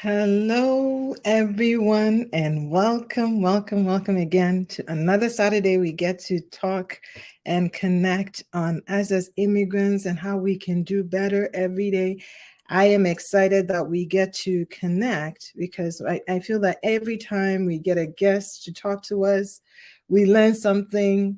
Hello, everyone, and welcome again to another Saturday. We get to talk and connect on us as immigrants and how we can do better every day. I am excited that we get to connect because I feel that every time we get a guest to talk to us, we learn something,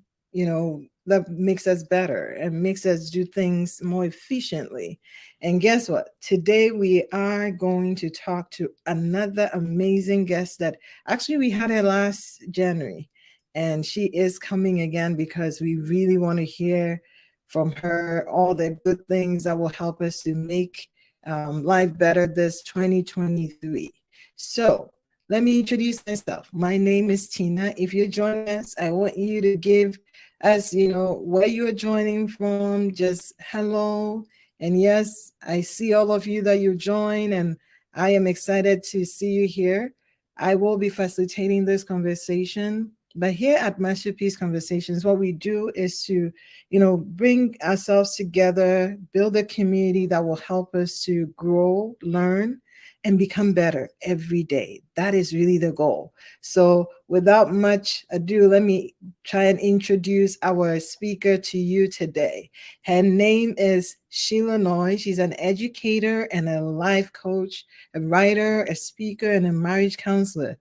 that makes us better and makes us do things more efficiently. And guess what? Today we are going to talk to another amazing guest that actually we had her last January. And she is coming again because we really want to hear from her all the good things that will help us to make life better this 2023. So let me introduce myself. My name is Tina. If you're joining us, I want you to give us, where you're joining from, just hello, and yes, I see all of you that you join, and I am excited to see you here. I will be facilitating this conversation. But here at Masterpiece Conversations, what we do is to, bring ourselves together, build a community that will help us to grow, learn, and become better every day. That is really the goal. So, without much ado, let me try and introduce our speaker to you today. Her name is Sheila Noy. She's an educator and a life coach, a writer, a speaker, and a marriage counselor.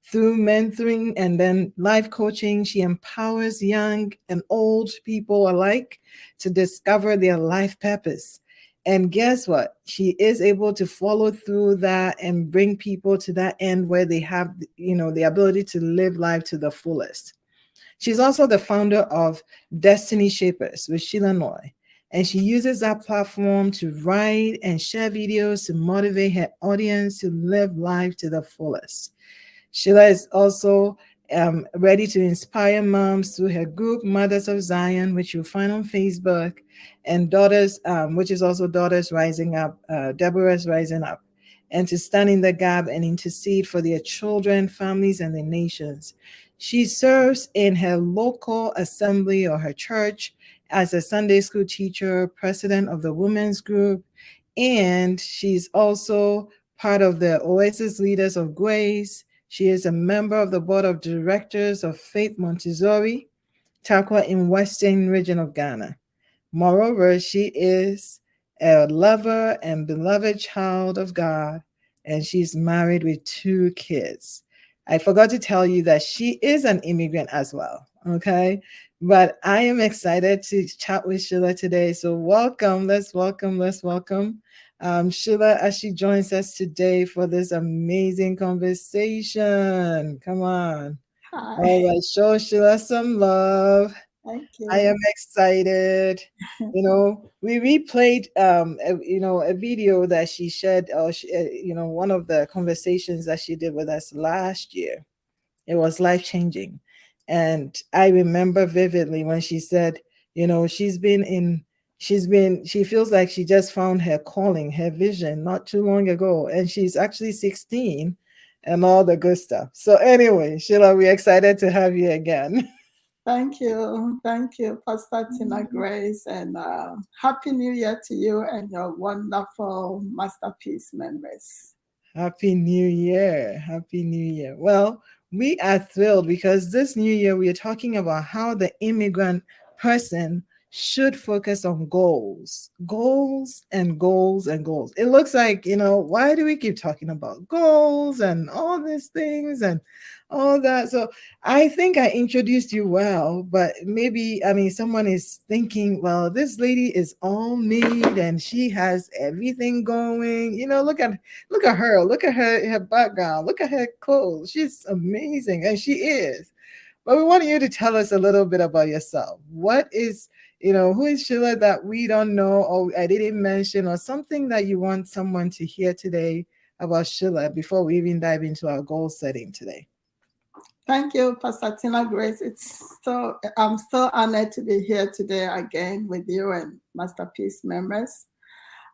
Through mentoring and then life coaching, she empowers young and old people alike to discover their life purpose. And guess what? She is able to follow through that and bring people to that end where they have, the ability to live life to the fullest. She's also the founder of Destiny Shapers with Sheila Noy, and she uses that platform to write and share videos to motivate her audience to live life to the fullest. Sheila is also ready to inspire moms through her group, Mothers of Zion, which you'll find on Facebook, and Daughters, which is also Daughters Rising Up, Deborah's Rising Up, and to stand in the gap and intercede for their children, families, and the nations. She serves in her local assembly or her church as a Sunday school teacher, president of the women's group, and she's also part of the Oasis Leaders of Grace. She is a member of the board of directors of Faith Montessori, Takwa in Western region of Ghana. Moreover, she is a lover and beloved child of God, and she's married with two kids. I forgot to tell you that she is an immigrant as well. Okay. But I am excited to chat with Sheila today. So welcome. Let's welcome Sheila as she joins us today for this amazing conversation. Come on. Hi, All right. Show Sheila some love. thank I you. am excited. We replayed a video that she shared, or one of the conversations that she did with us last year. It was life changing. And I remember vividly when she said, she feels like she just found her calling, her vision not too long ago. And she's actually 16 and all the good stuff. So anyway, Sheila, we're excited to have you again. Thank you. Thank you, Pastor Tina Grace, and Happy New Year to you and your wonderful Masterpiece members. Happy New Year. Happy New Year. Well, we are thrilled because this new year we are talking about how the immigrant person should focus on goals, goals and goals and goals. It looks like, why do we keep talking about goals and all these things and all that? So I think I introduced you well, but maybe, I mean, someone is thinking, well, this lady is all made and she has everything going. Look at her. Look at her background. Look at her clothes. She's amazing. And she is. But we want you to tell us a little bit about yourself. Who is Sheila that we don't know or I didn't mention, or something that you want someone to hear today about Sheila before we even dive into our goal setting today? Thank you, Pastor Tina Grace. I'm so honored to be here today again with you and Masterpiece members.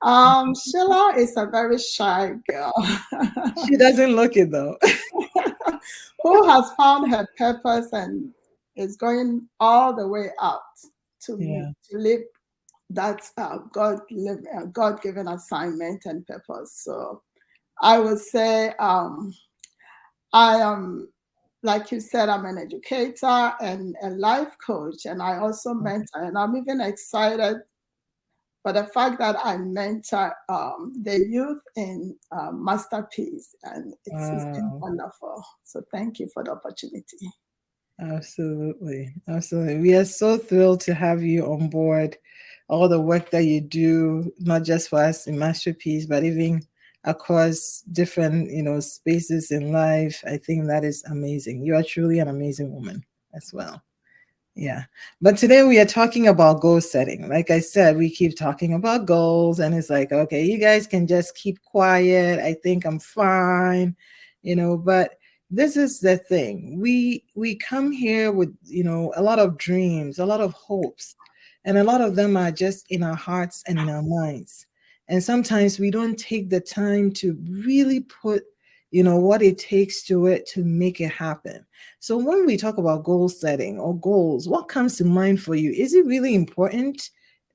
Sheila is a very shy girl She doesn't look it though. who has found her purpose and is going all the way out Yeah. to live that God given assignment and purpose. So I would say I am, like you said, I'm an educator and a life coach, and I also mentor. And I'm even excited for the fact that I mentor the youth in Masterpiece, and it's been Wow. wonderful. So thank you for the opportunity. Absolutely. Absolutely. We are so thrilled to have you on board. All the work that you do, not just for us in Masterpiece, but even across different, spaces in life. I think that is amazing. You are truly an amazing woman as well. Yeah. But today we are talking about goal setting. Like I said, we keep talking about goals, and it's like, okay, you guys can just keep quiet. I think I'm fine, but this is the thing. We come here with, a lot of dreams, a lot of hopes, and a lot of them are just in our hearts and in our minds. And sometimes we don't take the time to really put, what it takes to it to make it happen. So when we talk about goal setting or goals, what comes to mind for you? Is it really important?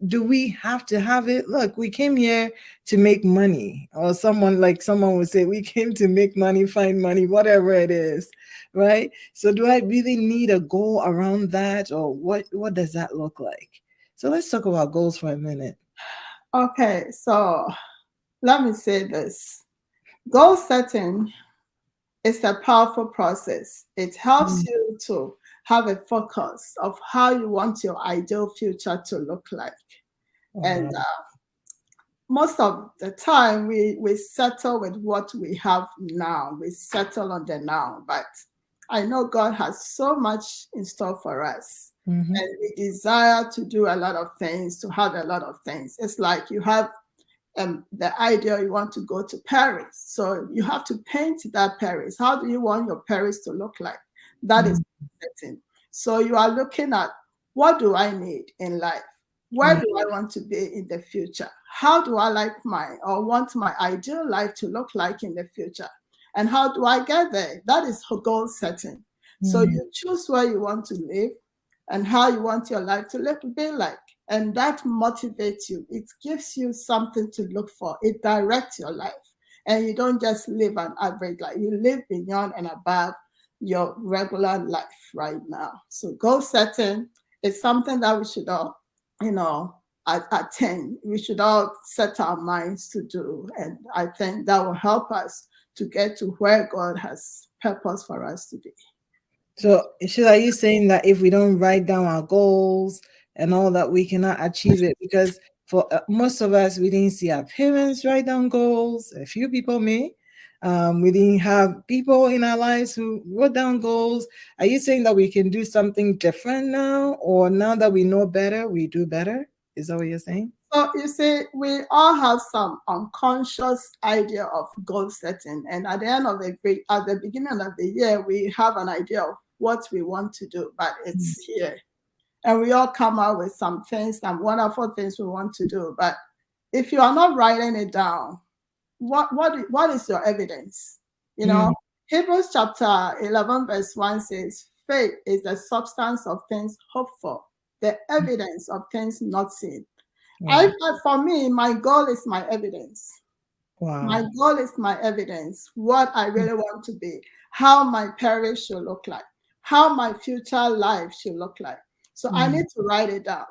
Do we have to have it? Look, we came here to make money, or someone would say, we came to make money, find money, whatever it is, right? So do I really need a goal around that, or what does that look like? So let's talk about goals for a minute. Okay, so let me say this. Goal setting is a powerful process. It helps Mm. you to have a focus of how you want your ideal future to look like. And Wow. most of the time, we settle with what we have now. We settle on the now. But I know God has so much in store for us. Mm-hmm. And we desire to do a lot of things, to have a lot of things. It's like you have the idea you want to go to Paris. So you have to paint that Paris. How do you want your Paris to look like? That is setting. So you are looking at, what do I need in life? Where Mm-hmm. do I want to be in the future? How do I like or want my ideal life to look like in the future? And how do I get there? That is goal setting. So Mm-hmm. you choose where you want to live and how you want your life to be like. And that motivates you. It gives you something to look for. It directs your life. And you don't just live an average life. You live beyond and above your regular life right now. So goal setting is something that we should all, attain. We should all set our minds to do. And I think that will help us to get to where God has purpose for us to be. So, are you saying that if we don't write down our goals and all that, we cannot achieve it? Because for most of us, we didn't see our parents write down goals. A few people may. We didn't have people in our lives who wrote down goals. Are you saying that we can do something different now, or now that we know better, we do better? Is that what you're saying? So you see, we all have some unconscious idea of goal setting, and at the end of at the beginning of the year, we have an idea of what we want to do, but it's here, and we all come out with some things, some wonderful things we want to do. But if you are not writing it down, what is your evidence? You Mm. know, Hebrews chapter 11 verse 1 says, "Faith is the substance of things hoped for, the evidence of things not seen." Wow. For me, my goal is my evidence. My Wow. goal is my evidence, what I really want to be, how my parish should look like, how my future life should look like. So I Mm. need to write it down.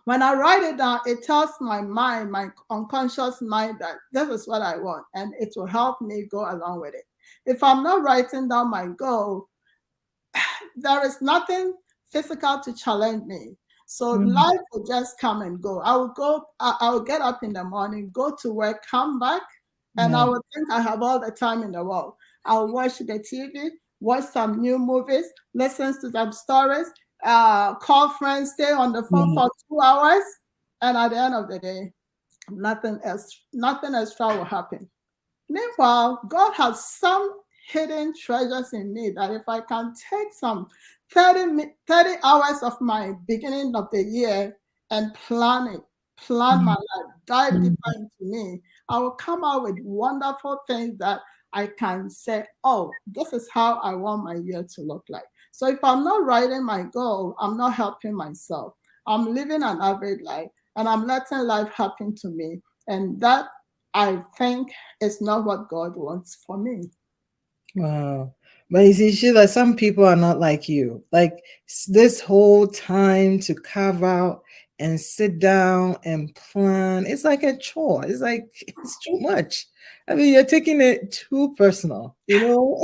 When I write it down, it tells my mind, my unconscious mind, that this is what I want, and it will help me go along with it. If I'm not writing down my goal, there is nothing physical to challenge me. So Mm. life will just come and go. I will get up in the morning, go to work, come back, and I Yeah. will think I have all the time in the world. I'll watch the TV, watch some new movies, listen to some stories, call friends, stay on the phone Mm. for 2 hours, and at the end of the day, nothing extra will happen. Meanwhile, God has some hidden treasures in me that if I can take some 30 hours of my beginning of the year and plan my Mm. life, dive Mm. deeper into me, I will come out with wonderful things that I can say, oh, this is how I want my year to look like. So if I'm not writing my goal, I'm not helping myself. I'm living an average life and I'm letting life happen to me. And that I think it's not what God wants for me. Wow. But you see, Sheila, some people are not like you. Like this whole time to carve out and sit down and plan, it's like a chore. It's like it's too much. I mean, you're taking it too personal, you know?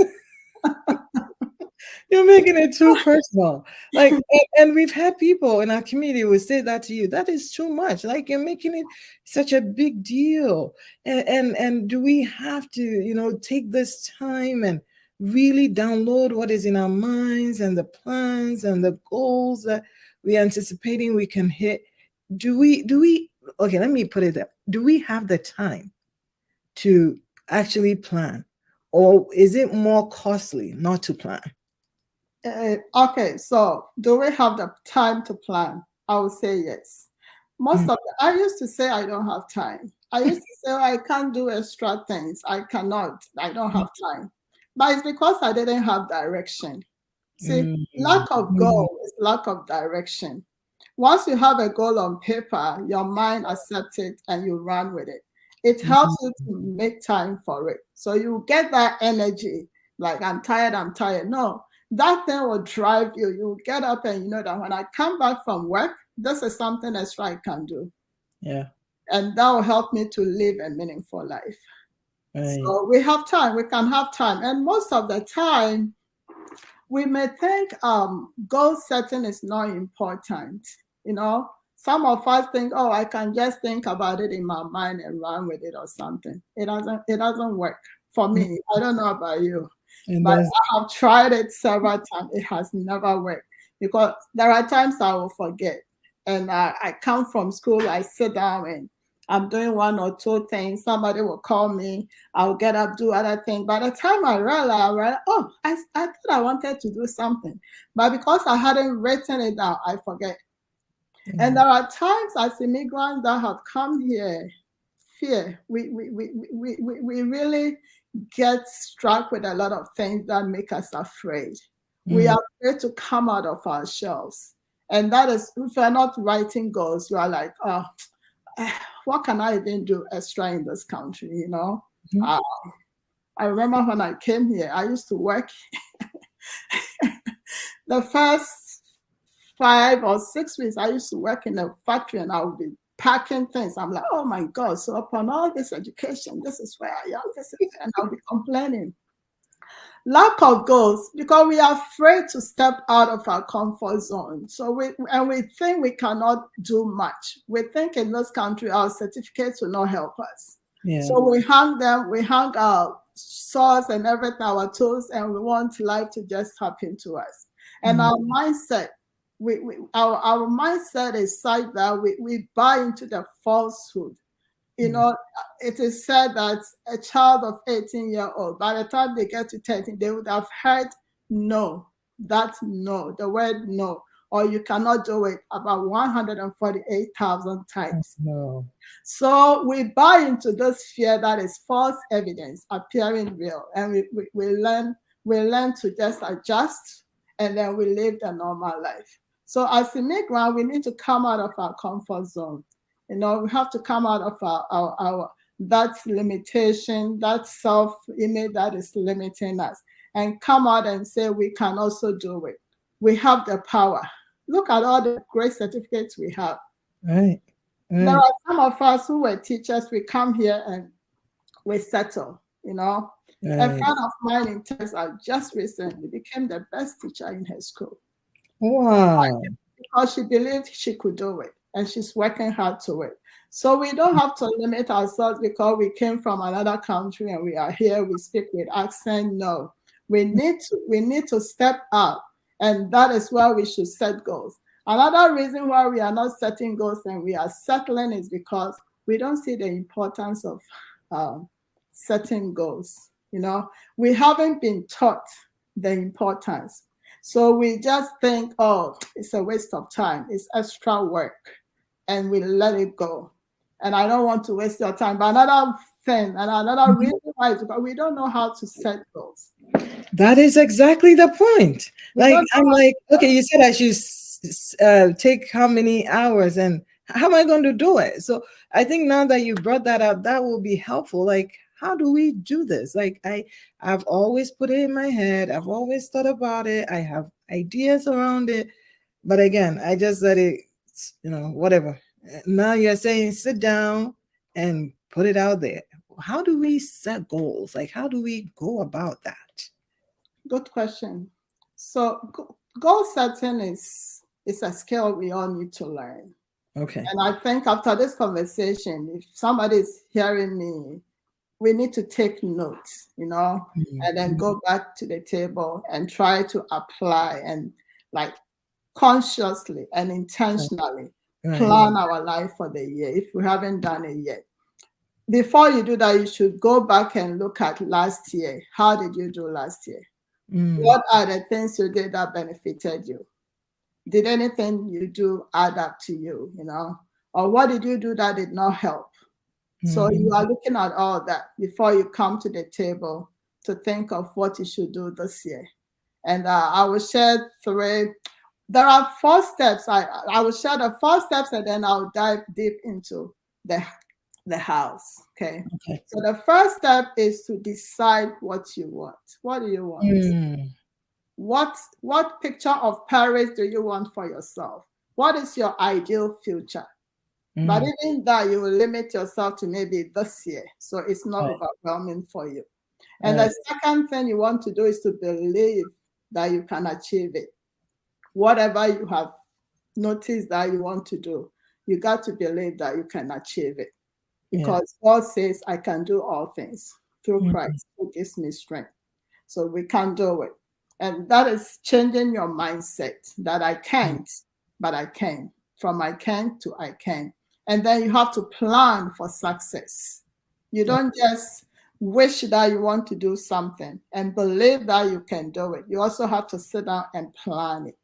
You're making it too personal. Like, and we've had people in our community who say that to you. That is too much. Like you're making it such a big deal. And do we have to, take this time and really download what is in our minds and the plans and the goals that we're anticipating we can hit? Do we okay, let me put it that. Do we have the time to actually plan? Or is it more costly not to plan? Okay, so do we have the time to plan? I would say yes. Most of I used to say I don't have time. I used to say, "Oh, I can't do extra things. I cannot. I don't have time." But it's because I didn't have direction. See, lack of Mm. goal is lack of direction. Once you have a goal on paper, your mind accepts it and you run with it. It helps you to make time for it. So you get that energy, like I'm tired, I'm tired. No, that thing will drive you. You get up and you know that when I come back from work, this is something extra I can do. Yeah. And that will help me to live a meaningful life. Right. So we have time, we can have time. And most of the time, we may think goal setting is not important. You know, some of us think, oh, I can just think about it in my mind and run with it or something. It doesn't work for me. I don't know about you, And but that's I have tried it several times. It has never worked because there are times I will forget. And I come from school, I sit down and I'm doing one or two things. Somebody will call me. I'll get up, do other things. By the time I realize, oh, I thought I wanted to do something. But because I hadn't written it down, I forget. And there are times as immigrants that have come here, fear. We really get struck with a lot of things that make us afraid. We are afraid to come out of our shells. And that is, if you're not writing goals, you are like, oh, what can I even do extra in this country, you know? Uh, I remember when I came here, I used to work the first 5 or 6 weeks, I used to work in a factory and I would be packing things. I'm like, oh my God. So upon all this education, this is where I am. This is, and I'll be complaining. Lack of goals because we are afraid to step out of our comfort zone. So we think we cannot do much. We think in this country our certificates will not help us. Yeah. So we hang our swords and everything, our tools, and we want life to just happen to us. And our mindset, our mindset is such that we buy into the falsehood. You know, it is said that a child of 18-year-old, by the time they get to 13, they would have heard no, that no, the word no, or you cannot do it about 148,000 times. No. So we buy into this fear that is false evidence appearing real, and we learn to just adjust, and then we live the normal life. So as immigrants, we need to come out of our comfort zone. You know, we have to come out of our that limitation, that self-image that is limiting us, and come out and say we can also do it. We have the power. Look at all the great certificates we have. Right. There are some of us who were teachers, we come here and we settle, you know. A friend of mine in Texas just recently became the best teacher in her school. Wow. Because she believed she could do it and she's working hard to it. So we don't have to limit ourselves because we came from another country and we are here, we speak with accent. No, we need to step up, and that is where we should set goals. Another reason why we are not setting goals and we are settling is because we don't see the importance of setting goals. You know, we haven't been taught the importance. So we just think, oh, it's a waste of time. It's extra work. And we let it go. And I don't want to waste your time. But another thing, and another reason why is because we don't know how to set goals. That is exactly the point. Like, I'm like, okay, you said I should take how many hours and How am I going to do it? So I think now that you brought that up, that will be helpful. Like, how do we do this? Like, I've always put it in my head. I've always thought about it. I have ideas around it. But again, I just let it, whatever. Now you're saying sit down and put it out there. How do we set goals? Like, how do we go about that? Good question. So goal setting is a skill we all need to learn. Okay. And I think after this conversation, if somebody is hearing me, we need to take notes, and then go back to the table and try to apply and like consciously and intentionally plan our life for the year if we haven't done it yet. Before you do that, you should go back and look at last year. How did you do last year? What are the things you did that benefited you? Did anything you do add up to you, Or what did you do that did not help? So you are looking at all that before you come to the table to think of what you should do this year. And I will share three. There are 4 steps. I will share the 4 steps and then I'll dive deep into the house. Okay. So the first step is to decide what you want. What do you want? What picture of Paris do you want for yourself? What is your ideal future? But even that, you will limit yourself to maybe this year. So it's not overwhelming for you. And the second thing you want to do is to believe that you can achieve it. Whatever you have noticed that you want to do, you got to believe that you can achieve it. Because God says, I can do all things through Christ who gives me strength. So we can do it. And that is changing your mindset that I can't, but I can. From I can to I can. And then you have to plan for success. You don't just wish that you want to do something and believe that you can do it. You also have to sit down and plan it.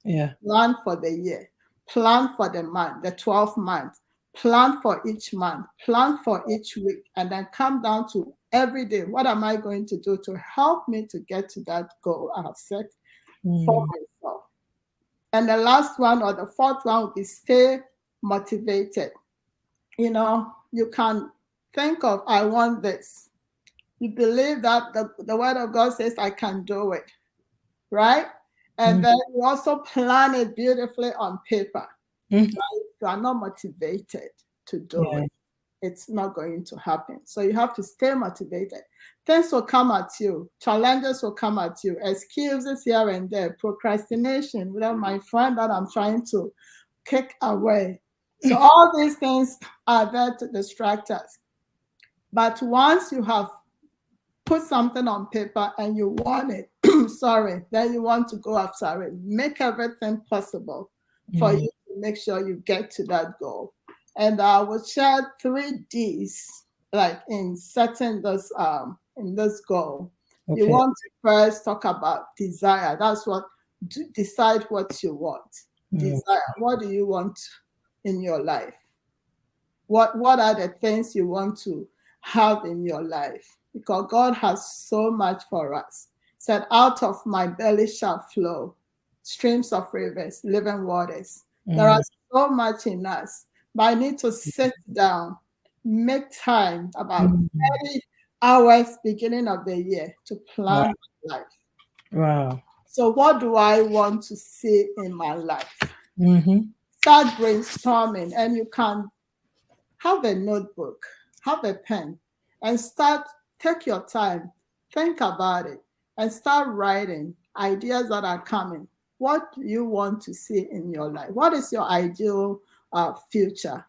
Yeah. Plan for the year. Plan for the month, the 12 months. Plan for each month. Plan for each week. And then come down to every day. What am I going to do to help me to get to that goal I have set for myself? And the last one or the fourth one would be stay motivated. You can think of, I want this. You believe that the word of God says, I can do it, right? And then you also plan it beautifully on paper. If you are not motivated to do it, it's not going to happen. So you have to stay motivated. Things will come at you. Challenges will come at you. Excuses here and there. Procrastination. Without my friend that I'm trying to kick away. So all these things are there to distract us. But once you have put something on paper and you want it, then you want to go after it. Make everything possible for you to make sure you get to that goal. And I will share 3 Ds, like in setting this in this goal. Okay. You want to first talk about desire. That's what decide what you want. Desire. What do you want in your life? What are the things you want to have in your life? Because God has so much for us. Said, out of my belly shall flow streams of rivers, living waters. There are so much in us. But I need to sit down, make time, about 30 hours beginning of the year to plan my life. Wow. So what do I want to see in my life? Start brainstorming, and you can have a notebook, have a pen, and take your time, think about it, and start writing ideas that are coming. What do you want to see in your life? What is your ideal future?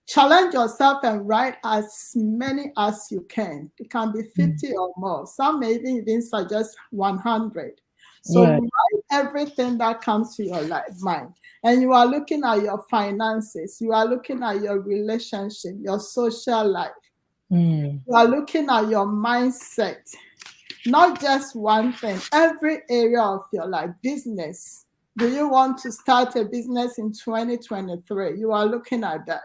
Challenge yourself and write as many as you can. It can be 50 or more. Some may even suggest 100. So write everything that comes to your mind. And you are looking at your finances. You are looking at your relationship, your social life. You are looking at your mindset. Not just one thing, every area of your life. Business. Do you want to start a business in 2023? You are looking at that.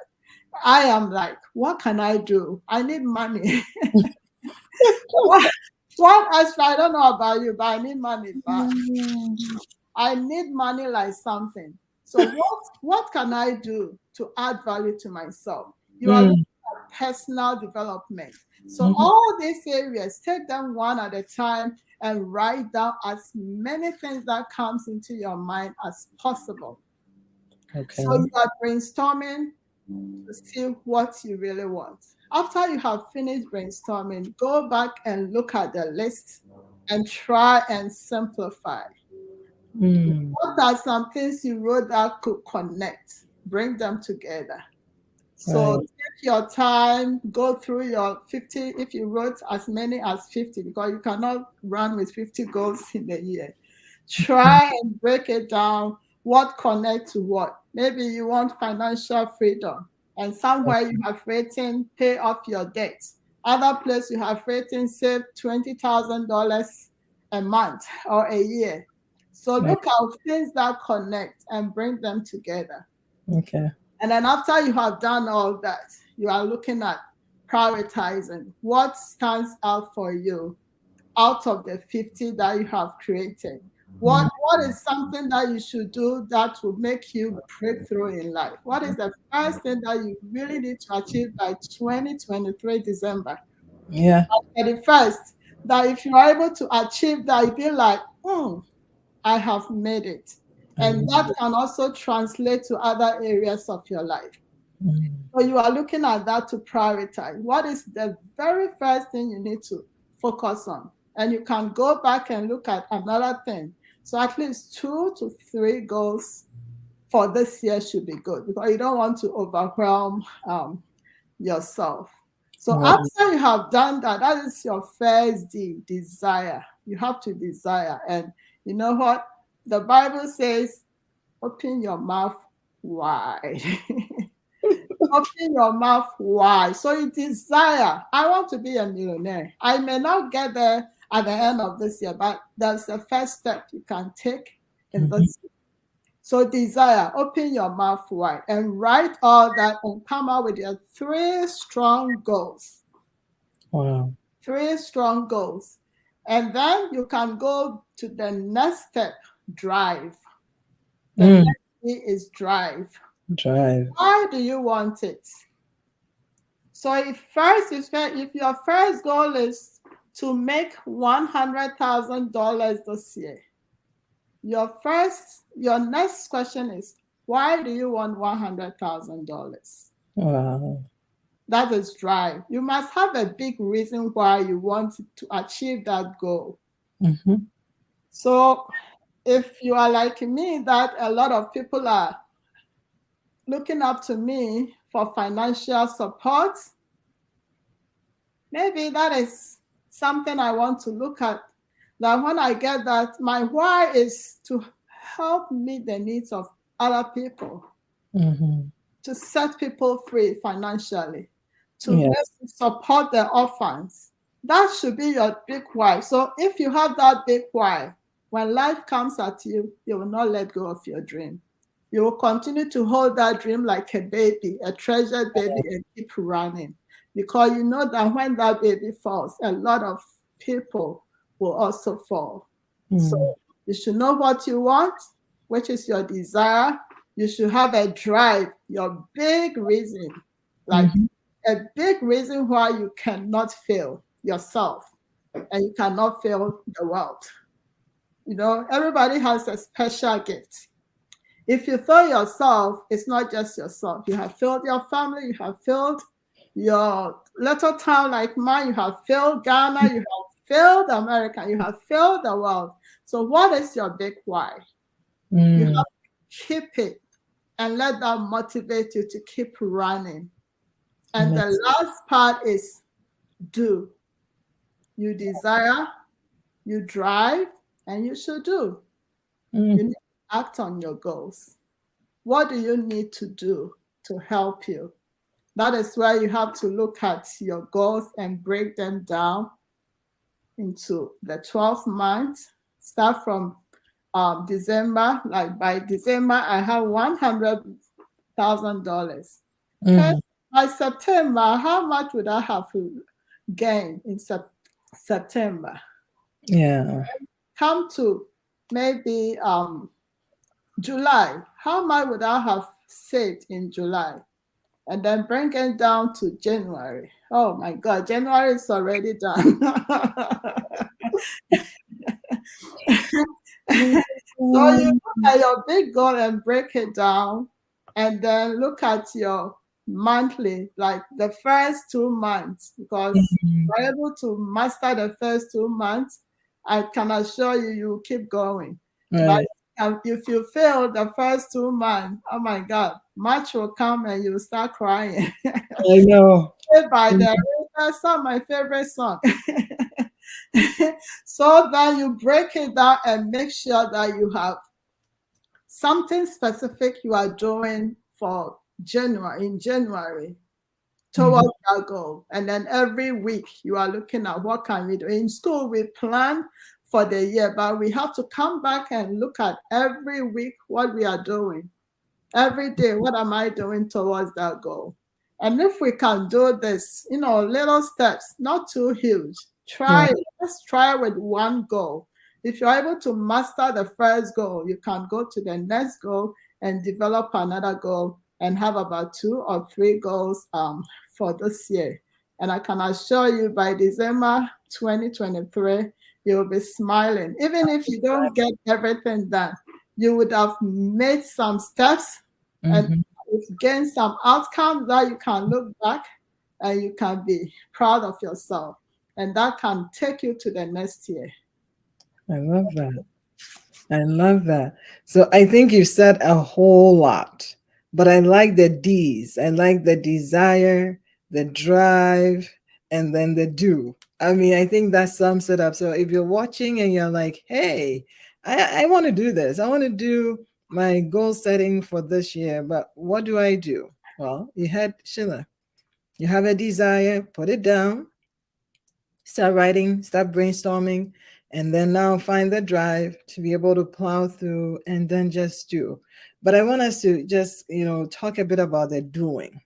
I am like, what can I do? I need money. What extra? I don't know about you, but I need money. But I need money like something. So So what can I do to add value to myself? You are Mm. looking at personal development. So Mhm. all these areas, take them one at a time and write down as many things that comes into your mind as possible. So Okay. you are brainstorming to see what you really want. After you have finished brainstorming, go back and look at the list and try and simplify. Mm. What are some things you wrote that could connect? Bring them together. So Right. take your time, go through your 50, if you wrote as many as 50, because you cannot run with 50 goals in a year. Try and break it down. What connect to what? Maybe you want financial freedom, and somewhere you have written pay off your debt. Other place you have written save $20,000 a month or a year. So Right. look at things that connect and bring them together. Okay. And then after you have done all that, you are looking at prioritizing what stands out for you out of the 50 that you have created. Mm. What is something that you should do that will make you break through in life? What is the first thing that you really need to achieve by 2023 December? Yeah. 31st, that if you are able to achieve that, you'll be like, I have made it. And that can also translate to other areas of your life. Mm. So you are looking at that to prioritize. What is the very first thing you need to focus on? And you can go back and look at another thing. So at least 2 to 3 goals for this year should be good, because you don't want to overwhelm yourself. So Right. after you have done that, that is your first D, desire. You have to desire. And you know what? The Bible says, open your mouth wide. Open your mouth wide. So you desire, I want to be a millionaire. I may not get there at the end of this year, but that's the first step you can take in Mhm. this year. So desire, open your mouth wide and write all that and come out with your 3 strong goals. Wow. 3 strong goals. And then you can go to the next step, drive. The Mm. next thing is drive. Drive. Why do you want it? So if your first goal is to make $100,000 this year, your next question is, why do you want $100,000? Wow. That is drive. You must have a big reason why you want to achieve that goal. Mhm. So if you are like me, that a lot of people are looking up to me for financial support, maybe that is something I want to look at. That when I get that, my why is to help meet the needs of other people, Mhm. to set people free financially, to Yes. maybe support the orphans. That should be your big why. So if you have that big why, when life comes at you, you will not let go of your dream. You will continue to hold that dream like a baby, a treasured baby, and keep running. Because you know that when that baby falls, a lot of people will also fall. So Mm. you should know what you want, which is your desire. You should have a drive, your big reason, like Mhm. a big reason why you cannot fail yourself and you cannot fail the world. You know, everybody has a special gift. If you fail yourself, it's not just yourself. You have failed your family, you have failed your little town like mine, you have failed Ghana, you have failed America, you have failed the world. So, what is your big why? You have Mm. to keep it and let that motivate you to keep running. And the Makes last part is do. You desire, you drive, and you should do. mm. You need to act on your goals. What do you need to do to help you? That is where you have to look at your goals and break them down into the 12 months. Start from December. Like by December, I have $100,000. Okay. Mm. By September, how much would I have to gain in September? Yeah. Come to maybe July, how much would I have saved in July? And then bring it down to January. Oh my God, January is already done. So you look at your big goal and break it down, and then look at your monthly, like the first 2 months, because you're able to master the first 2 months. I can assure you, you will keep going. But Right. if you fail the first 2 months, oh my God, March will come and you start crying. I know. Saved by the Rain, that's not my favorite song. So then you break it down and make sure that you have something specific you are doing for January towards that goal. And then every week you are looking at what can we do. In school, we plan for the year, but we have to come back and look at every week what we are doing. Every day, what am I doing towards that goal? And if we can do this, little steps, not too huge, try Yeah. it. Let's try with one goal. If you're able to master the first goal, you can go to the next goal and develop another goal and have about 2 or 3 goals for this year. And I can assure you by December 2023, you'll be smiling. Even if you don't get everything done, you would have made some steps and Mm-hmm. gained some outcomes that you can look back and you can be proud of yourself. And that can take you to the next year. I love that. I love that. So I think you said a whole lot, but I like the D's. I like the desire, the drive, and then the do. I mean, I think that sums it up. So if you're watching and you're like, hey, I want to do this, I want to do my goal setting for this year, but what do I do? Well, you had Sheila. You have a desire, put it down, start writing, start brainstorming, and then now find the drive to be able to plow through and then just do. But I want us to just, talk a bit about the doing.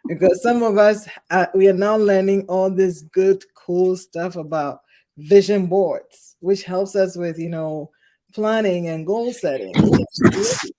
Because some of us, we are now learning all this good, cool stuff about vision boards, which helps us with, planning and goal setting, which is great.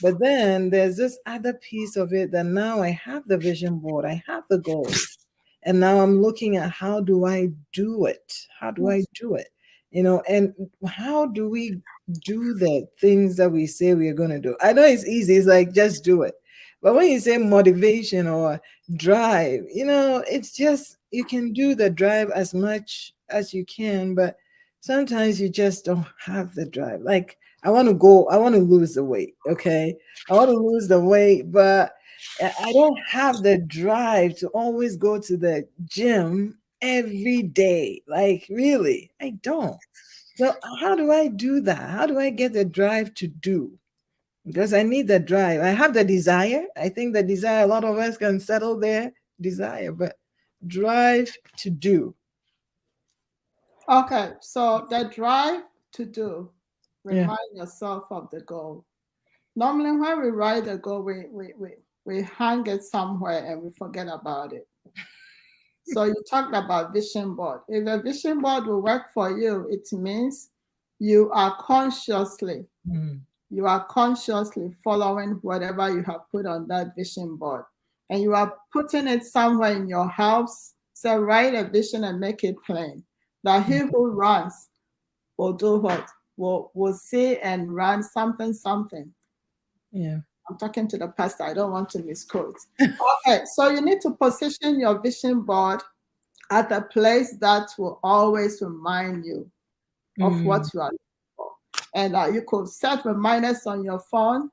But then there's this other piece of it that now I have the vision board, I have the goals, and now I'm looking at how do I do it? How do I do it? And how do we do the things that we say we are going to do? I know it's easy, it's like just do it. But when you say motivation or drive, it's just you can do the drive as much as you can, but sometimes you just don't have the drive. Like I want to go, I want to lose the weight. Okay. I want to lose the weight, but I don't have the drive to always go to the gym every day. Like, really, I don't. So, how do I do that? How do I get the drive to do? Because I need the drive. I have the desire. I think the desire, a lot of us can settle there, desire, but drive to do. Okay, so the drive to do, Yeah. remind yourself of the goal. Normally, when we write the goal, we hang it somewhere and we forget about it. So you talked about vision board. If a vision board will work for you, it means you are consciously Mm. you are consciously following whatever you have put on that vision board. And you are putting it somewhere in your house. So write a vision and make it plain. That he who runs will do what? Will see and run something, something. Yeah. I'm talking to the pastor. I don't want to misquote. Okay, so you need to position your vision board at a place that will always remind you of what Mm. you are looking for. And you could set reminders on your phone.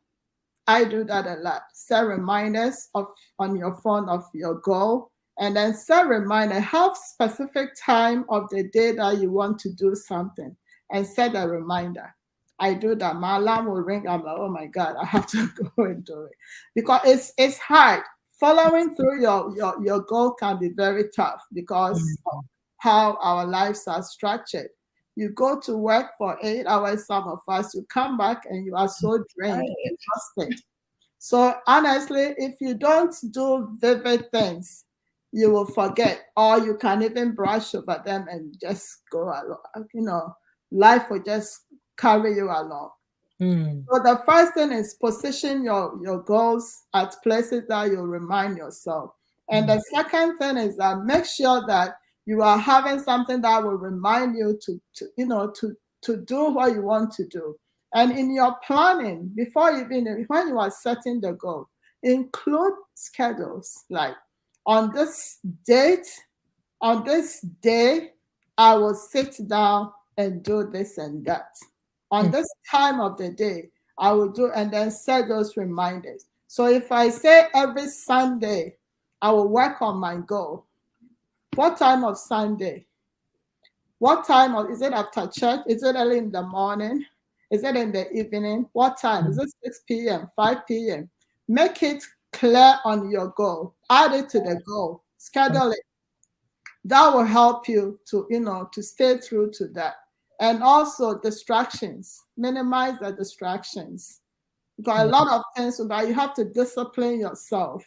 I do that a lot. Set reminders on your phone of your goal, and then set reminder. Have specific time of the day that you want to do something, and set a reminder. I do that. My alarm will ring. I'm like, oh my God, I have to go and do it because it's hard. Following through your goal can be very tough because of how our lives are structured. You go to work for 8 hours, some of us, you come back and you are so drained, exhausted. So honestly, if you don't do vivid things, you will forget, or you can even brush over them and just go along. Life will just carry you along. Mm. So the first thing is position your goals at places that you remind yourself. And Mm. the second thing is that make sure that you are having something that will remind you to do what you want to do. And in your planning, before you even when you are setting the goal, include schedules like on this date, on this day, I will sit down and do this and that. On Mm. this time of the day, I will do, and then set those reminders. So if I say every Sunday, I will work on my goal. What time of Sunday? What time of, is it after church? Is it early in the morning? Is it in the evening? What time? Is Mm. it 6 p.m., 5 p.m.? Make it clear on your goal. Add it to the goal. Schedule it. That will help you to to stay through to that. And also distractions, minimize the distractions. Got a Yeah. lot of things, but you have to discipline yourself.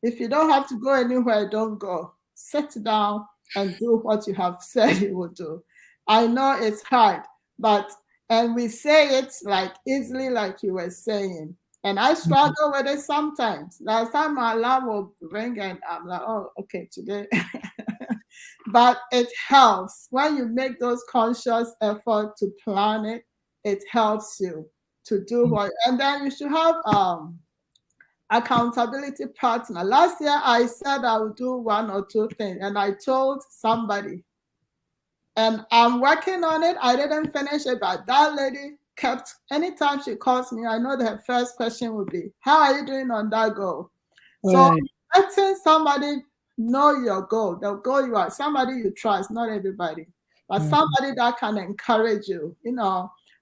If you don't have to go anywhere, don't go. Sit down and do what you have said you will do. I know it's hard, but and we say it like easily, like you were saying. And I Mhm. struggle with it sometimes. Last time my alarm will ring and I'm like, oh, okay, today. But it helps when you make those conscious effort to plan it. It helps you to do what, and then you should have accountability partner. Last year I said I would do one or two things, and I told somebody, and I'm working on it. I didn't finish it, but that lady kept. Anytime she calls me, I know that her first question would be, "How are you doing on that goal?" So Right. letting somebody know your goal, the goal you are, somebody you trust, not everybody, but Mhm. somebody that can encourage you,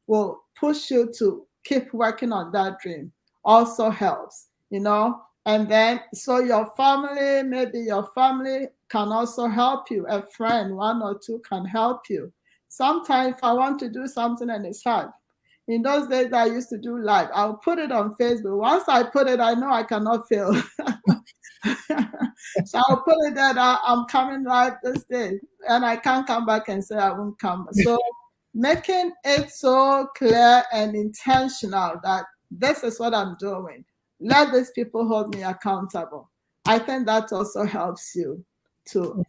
will push you to keep working on that dream also helps. And then, so your family, maybe your family can also help you. A friend, one or two can help you. Sometimes if I want to do something and it's hard, in those days I used to do live. I'll put it on Facebook. Once I put it, I know I cannot fail. So I'll put it that I'm coming live this day, and I can't come back and say I won't come. So making it so clear and intentional that this is what I'm doing. Let these people hold me accountable. I think that also helps you to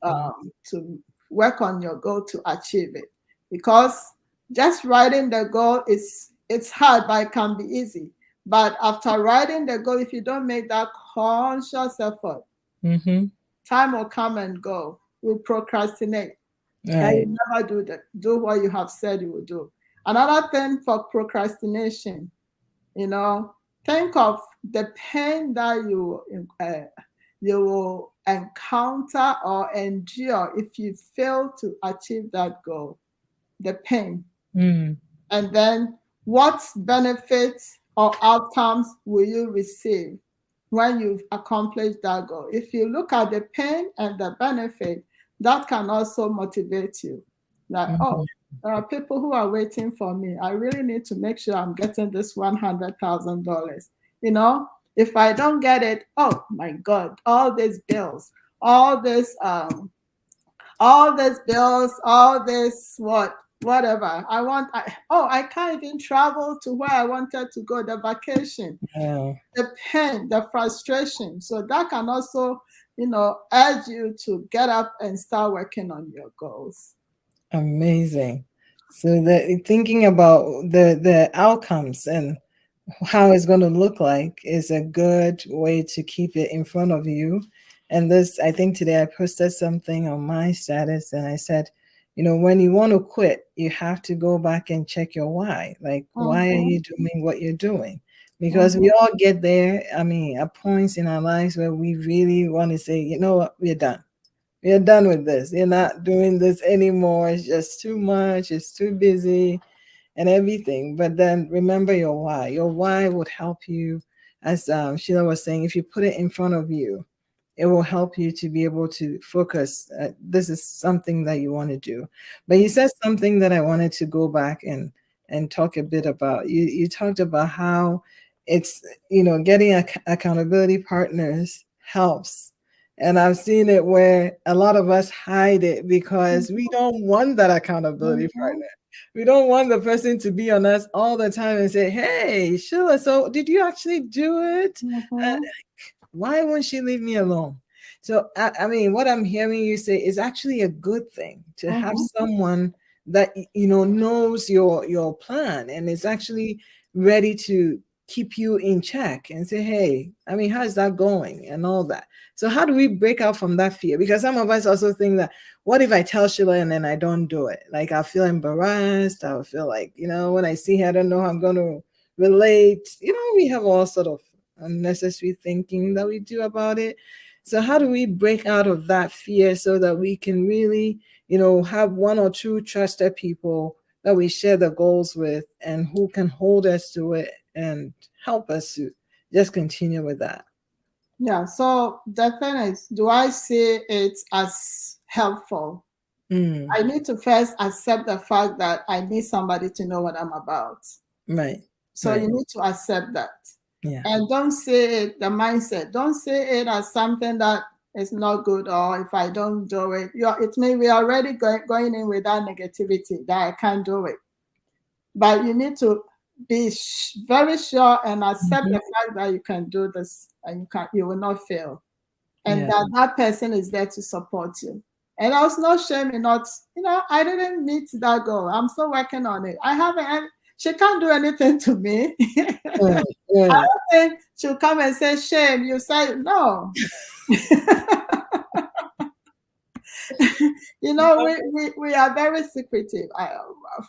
work on your goal to achieve it, because just writing the goal is it's hard, but it can be easy. But after writing the goal, if you don't make that conscious effort, Mhm. time will come and go. You procrastinate and Right. you never do what you have said you will do. Another thing for procrastination, you know, think of the pain that you will encounter or endure if you fail to achieve that goal. The pain. Mm. And then what benefits or outcomes will you receive when you've accomplished that goal? If you look at the pain and the benefit, that can also motivate you. Like, oh, Mhm. there are people who are waiting for me. I really need to make sure I'm getting this $100,000. You know, if I don't get it, oh my God, all these bills, all this all these bills, all this whatever. I can't even travel to where I wanted to go, the vacation, Yeah. the pain, the frustration. So that can also, urge you to get up and start working on your goals. Amazing. So the thinking about the outcomes and how it's going to look like is a good way to keep it in front of you. And this, I think today I posted something on my status and I said, when you want to quit, you have to go back and check your why. Like, why are Mm-hmm, you doing what you're doing? Because mm-hmm, we all get there. I mean, at points in our lives where we really want to say, you know what, we're done. We're done with this. You're not doing this anymore. It's just too much. It's too busy and everything. But then remember your why. Your why would help you, as Sheila was saying, if you put it in front of you, it will help you to be able to focus. This is something that you want to do. But you said something that I wanted to go back and talk a bit about. You talked about how it's getting accountability partners helps. And I've seen it where a lot of us hide it because we don't want that accountability mm-hmm, partner. We don't want the person to be on us all the time and say, "Hey, Sheila, so did you actually do it? Uh, Mhm, why won't she leave me alone?" So, I mean, what I'm hearing you say is actually a good thing to have mhm. someone that knows your plan and is actually ready to keep you in check and say, "Hey, I mean, how's that going?" and all that. So, how do we break out from that fear? Because some of us also think that, what if I tell Sheila and then I don't do it? Like, I'll feel embarrassed. I'll feel like, when I see her, I don't know how I'm going to relate. We have all sort of unnecessary thinking that we do about it. So how do we break out of that fear so that we can really, have one or two trusted people that we share the goals with and who can hold us to it and help us to just continue with that? Yeah, so the thing is, do I see it as helpful? Mm, I need to first accept the fact that I need somebody to know what I'm about. right, So right. you need to accept that. Yeah. And don't say it, the mindset, don't say it as something that is not good, or if I don't do it, it means we are already going in with that negativity that I can't do it. But you need to be very sure and accept Mhm. the fact that you can do this and you will not fail. And Yeah. that person is there to support you. And I was not shame in not, I didn't meet that goal. I'm still working on it. I haven't, she can't do anything to me. Right, I right. don't think she'll come and say, shame, you say no. We are very secretive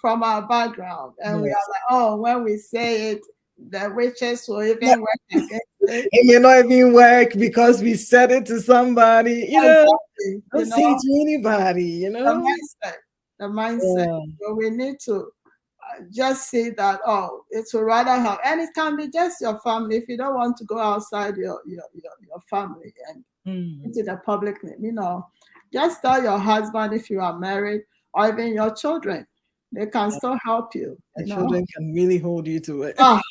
from our background. And we are Yes. like, oh, when we say it, the witches will even work against it. It may not even work because we said it to somebody, Exactly. don't say it to anybody. The mindset, the mindset. Yeah. So we need to just say that, oh, it will rather help. And it can be just your family. If you don't want to go outside your family and Mm. into the public, just tell your husband if you are married, or even your children. They can still help The children can really hold you to it. Ah.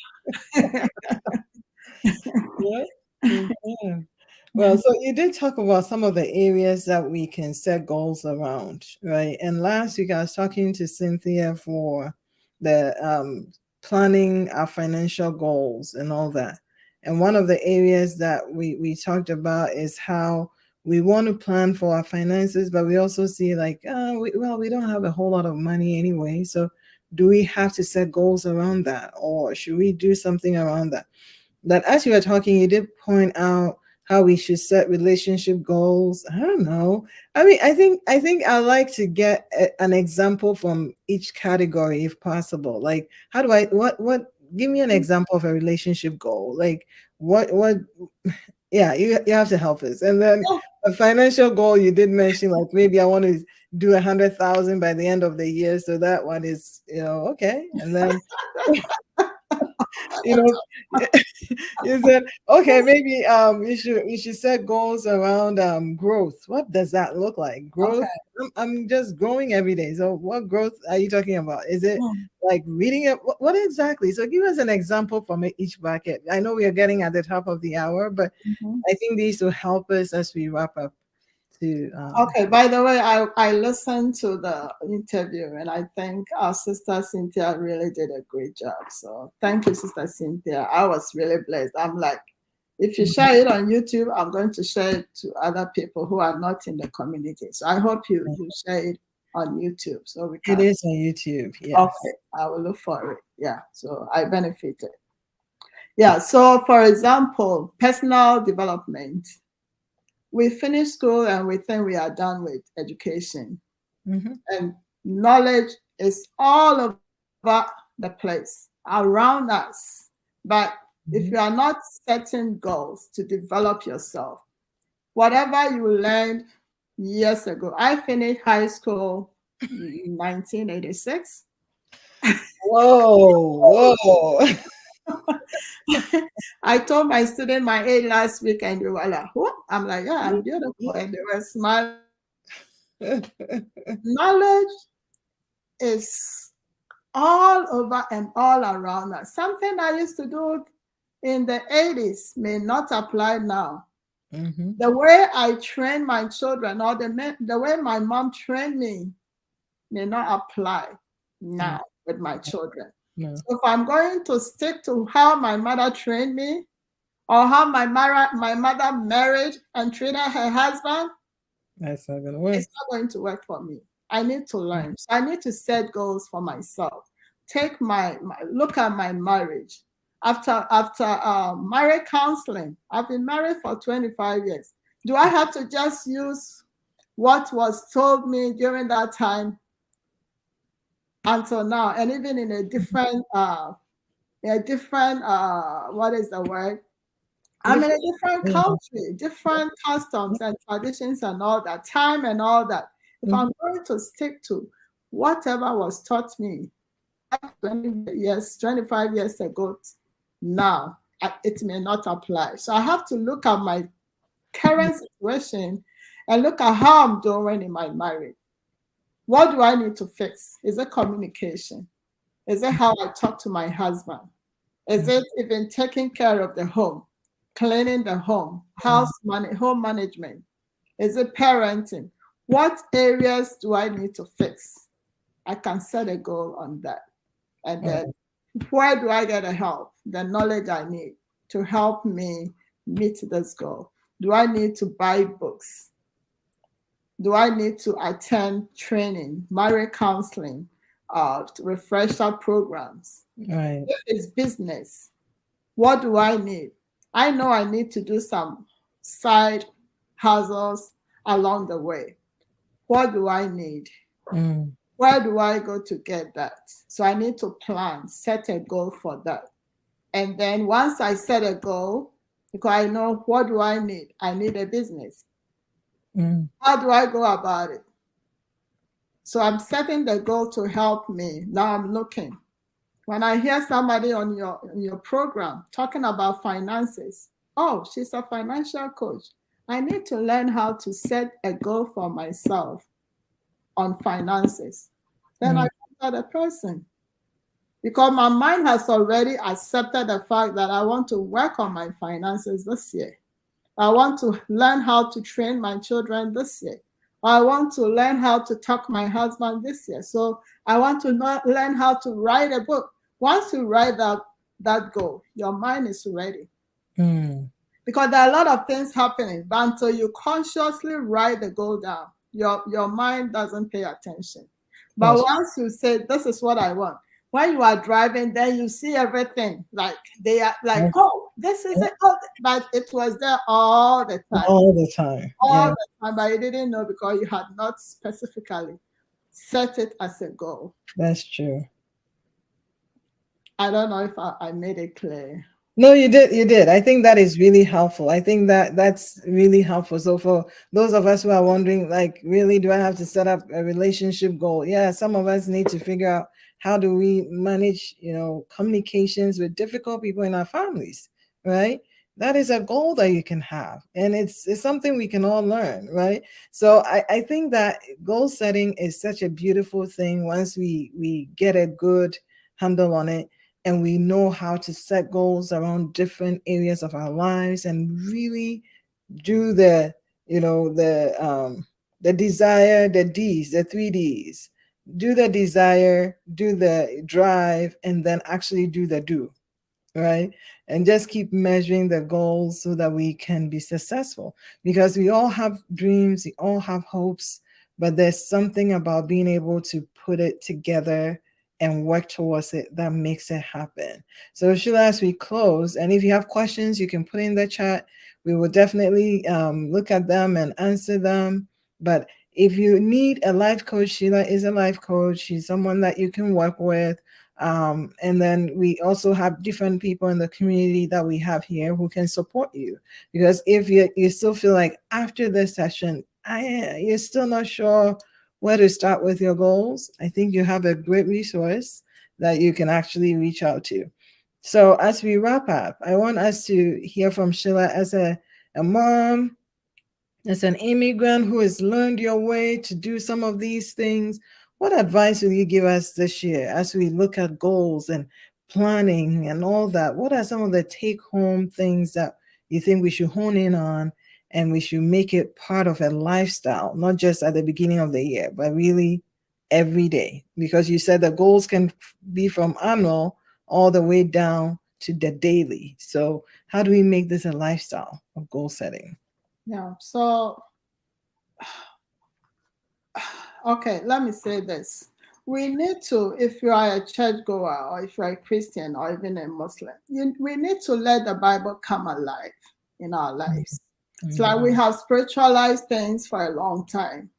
Yeah. Mhm. Well, so you did talk about some of the areas that we can set goals around, right? And last week I was talking to Cynthia for the planning our financial goals and all that. And one of the areas that we talked about is how we want to plan for our finances, but we also see like, we don't have a whole lot of money anyway. So do we have to set goals around that, or should we do something around that? But as you were talking, you did point out how we should set relationship goals. I don't know. I mean, I think I like to get an example from each category if possible. Like, how do I what give me an example of a relationship goal? Like, what yeah, you have to help us. And then a financial goal you did mention, like maybe I want to do 100,000 by the end of the year. So that one is, okay. And then you know you said, okay, maybe you should set goals around growth. What does that look like? Growth. Okay. I'm just growing every day. So what growth are you talking about? Is it Mm. like reading it? What exactly? So give us an example from each bucket. I know we are getting at the top of the hour, but Mhm. I think these will help us as we wrap up to Okay, by the way, I listened to the interview and I think our sister Cynthia really did a great job. So thank you, Sister Cynthia. I was really blessed. I'm like, if you share it on YouTube, I'm going to share it to other people who are not in the community. So I hope you share it on YouTube so we it can. is on YouTube. Yes. Okay, I will look for it. Yeah, so I benefited. Yeah, so for example, personal development. We finish school and we think we are done with education. Hmm. And knowledge is all over the place around us. But if you are not setting goals to develop yourself, whatever you learned years ago, I finished high school in 1986. Whoa, whoa. I told my student my age last week, and they were like, "What?" I'm like, "Yeah, I'm beautiful," and they were smiling. Knowledge is all over and all around us. Something I used to do in the 80s may not apply now. Hmm. The way I train my children or the way my mom trained me may not apply. now with my children. No, So if I'm going to stick to how my mother trained me or how my mother married and treated her husband, that's not gonna work. it's not going to work for me. I need to learn. So I need to set goals for myself. Take my look at my marriage. After marriage counseling, I've been married for 25 years. Do I have to just use what was told me during that time until now, and even in a different what is the word? I'm in a different country, different customs and traditions and all that, time and all that. If I'm going to stick to whatever was taught me 20 years, 25 years ago, now it may not apply. So I have to look at my current situation and look at how I'm doing in my marriage. What do I need to fix? Is it communication? Is it how I talk to my husband? Is it even taking care of the home, cleaning the home, home management? Is it parenting? What areas do I need to fix? I can set a goal on that. And then where do I get the help, the knowledge I need to help me meet this goal? Do I need to buy books? Do I need to attend training, marriage counseling, refresher programs? Right. If it's business, what do I need? I know I need to do some side hustles along the way. What do I need? Where do I go to get that? So I need to plan, set a goal for that. And then once I set a goal, because I know what do I need? I need a business. How do I go about it? So I'm setting the goal to help me. Now I'm looking. When I hear somebody on your program talking about finances, oh, she's a financial coach. I need to learn how to set a goal for myself on finances. Then I contact a person because my mind has already accepted the fact that I want to work on my finances this year. I want to learn how to train my children this year. I want to learn how to talk my husband this year. So I want to learn how to write a book. Once you write that goal, your mind is ready. Because there are a lot of things happening, but until you consciously write the goal down, your mind doesn't pay attention. But once you say, this is what I want, when you are driving, then you see everything. Like they are like, oh, this is it. Oh, but it was there all the time. All the time. All the time, but you didn't know because you had not specifically set it as a goal. That's true. I don't know if I made it clear. No, you did. You did. I think that is really helpful. I think that's really helpful. So for those of us who are wondering, like, really, do I have to set up a relationship goal? Yeah, some of us need to figure out how do we manage, communications with difficult people in our families, right? That is a goal that you can have, and it's something we can all learn, right? So I think that goal setting is such a beautiful thing once we get a good handle on it and we know how to set goals around different areas of our lives and really do the desire, the D's, the 3 D's. Do the desire, do the drive, and then actually do the do, right? And just keep measuring the goals so that we can be successful, because we all have dreams, we all have hopes, but there's something about being able to put it together and work towards it that makes it happen. So Sheila, as we close, and if you have questions, you can put in the chat. We will definitely look at them and answer them. But if you need a life coach, Sheila is a life coach. She's someone that you can work with. And then we also have different people in the community that we have here who can support you. Because if you still feel like after this session, you're still not sure where to start with your goals, I think you have a great resource that you can actually reach out to. So as we wrap up, I want us to hear from Sheila as a mom, as an immigrant who has learned your way to do some of these things. What advice will you give us this year as we look at goals and planning and all that? What are some of the take-home things that you think we should hone in on and we should make it part of a lifestyle, not just at the beginning of the year, but really every day? Because you said the goals can be from annual all the way down to the daily. So how do we make this a lifestyle of goal setting? Yeah. So, okay, let me say this. We need to, if you are a churchgoer or if you're a Christian or even a Muslim, we need to let the Bible come alive in our lives. It's like we have spiritualized things for a long time.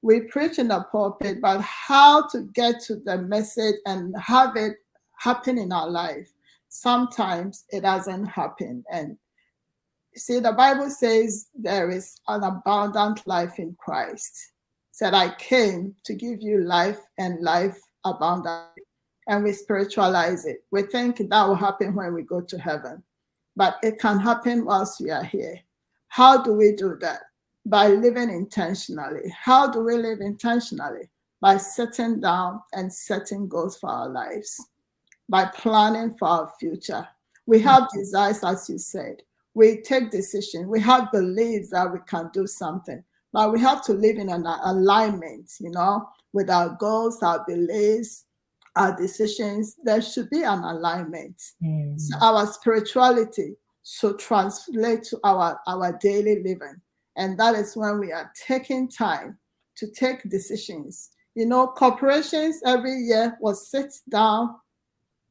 We preach in the pulpit, but how to get to the message and have it happen in our life, sometimes it doesn't happen. And see, the Bible says there is an abundant life in Christ. It said, I came to give you life and life abundantly. And we spiritualize it. We think that will happen when we go to heaven, but it can happen whilst we are here. How do we do that? By living intentionally. How do we live intentionally? By sitting down and setting goals for our lives, by planning for our future. We have desires, as you said. We take decisions. We have beliefs that we can do something, but we have to live in an alignment, with our goals, our beliefs, our decisions. There should be an alignment. So our spirituality should translate to our daily living. And that is when we are taking time to take decisions. Corporations every year will sit down.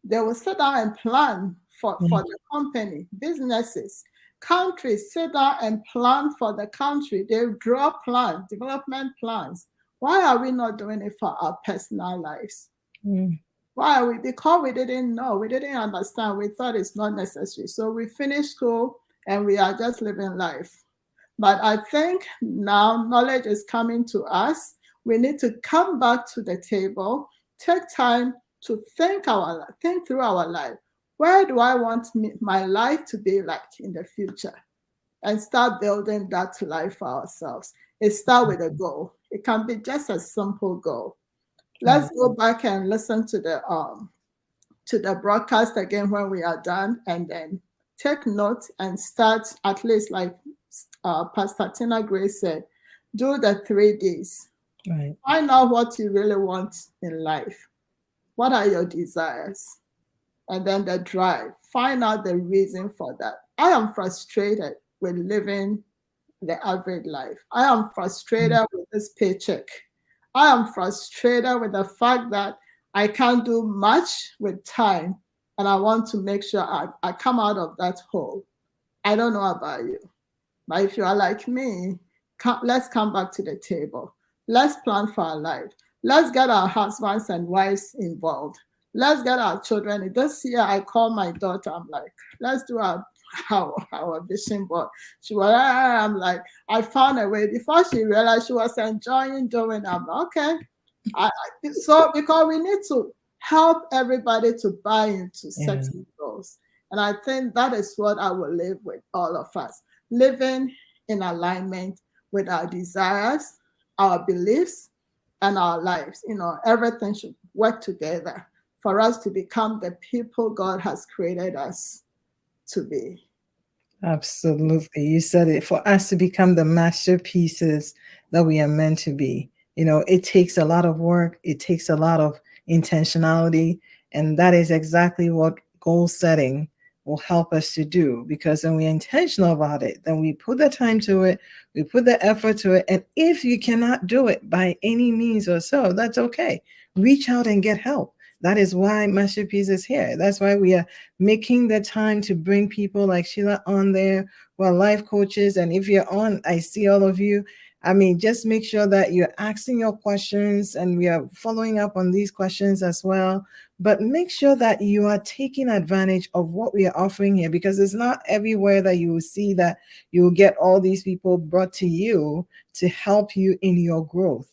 They will sit down and plan for the company. Businesses, countries sit down and plan for the country. They draw plans, development plans. Why are we not doing it for our personal lives? Why are we? Because we didn't know, we didn't understand, we thought it's not necessary. So we finished school and we are just living life. But I think now knowledge is coming to us. We need to come back to the table, take time to think through our life. Where do I want my life to be like in the future? And start building that life for ourselves. It starts with a goal. It can be just a simple goal. Let's go back and listen to the broadcast again when we are done, and then take note and start at least like Pastor Tina Grace said, do the 3 Ds. Right. Find out what you really want in life. What are your desires? And then the drive. Find out the reason for that. I am frustrated with living the average life. I am frustrated with this paycheck. I am frustrated with the fact that I can't do much with time, and I want to make sure I come out of that hole. I don't know about you, but if you are like me, let's come back to the table. Let's plan for our life. Let's get our husbands and wives involved. Let's get our children. This year, I call my daughter. I'm like, let's do our vision board. I'm like, I found a way. Before she realized, she was enjoying doing it. I'm like, okay. So because we need to help everybody to buy into certain goals. And I think that is what I will live with all of us. Living in alignment with our desires, our beliefs, and our lives. Everything should work together for us to become the people God has created us to be. Absolutely. You said it. For us to become the masterpieces that we are meant to be. It takes a lot of work. It takes a lot of intentionality. And that is exactly what goal setting will help us to do. Because when we're intentional about it, then we put the time to it, we put the effort to it. And if you cannot do it by any means or so, that's okay. Reach out and get help. That is why Masterpiece is here. That's why we are making the time to bring people like Sheila on there who are life coaches. And if you're on, I see all of you. I mean, just make sure that you're asking your questions, and we are following up on these questions as well. But make sure that you are taking advantage of what we are offering here, because it's not everywhere that you will see that you will get all these people brought to you to help you in your growth.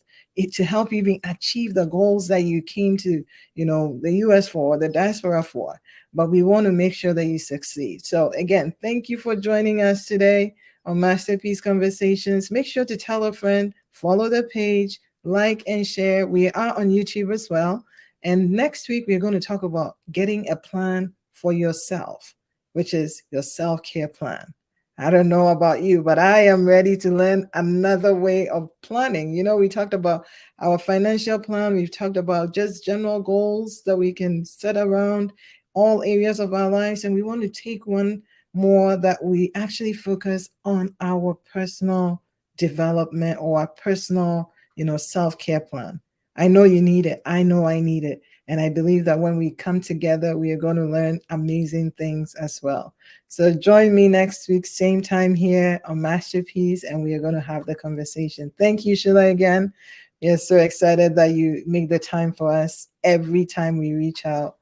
To help you even achieve the goals that you came to, the US for, the diaspora for. But we want to make sure that you succeed. So again, thank you for joining us today on Masterpiece Conversations. Make sure to tell a friend, follow the page, like and share. We are on YouTube as well. And next week, we're going to talk about getting a plan for yourself, which is your self-care plan. I don't know about you, but I am ready to learn another way of planning. We talked about our financial plan, we've talked about just general goals that we can set around all areas of our lives, and we want to take one more that we actually focus on our personal development or our personal, self-care plan. I know you need it. I know I need it. And I believe that when we come together, we are going to learn amazing things as well. So join me next week, same time here on Masterpiece, and we are going to have the conversation. Thank you, Sheila, again. We are so excited that you make the time for us every time we reach out.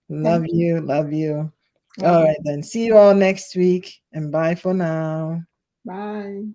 Thank Love you. you. Love you. Love All you. right, then. See you all next week, and bye for now. Bye.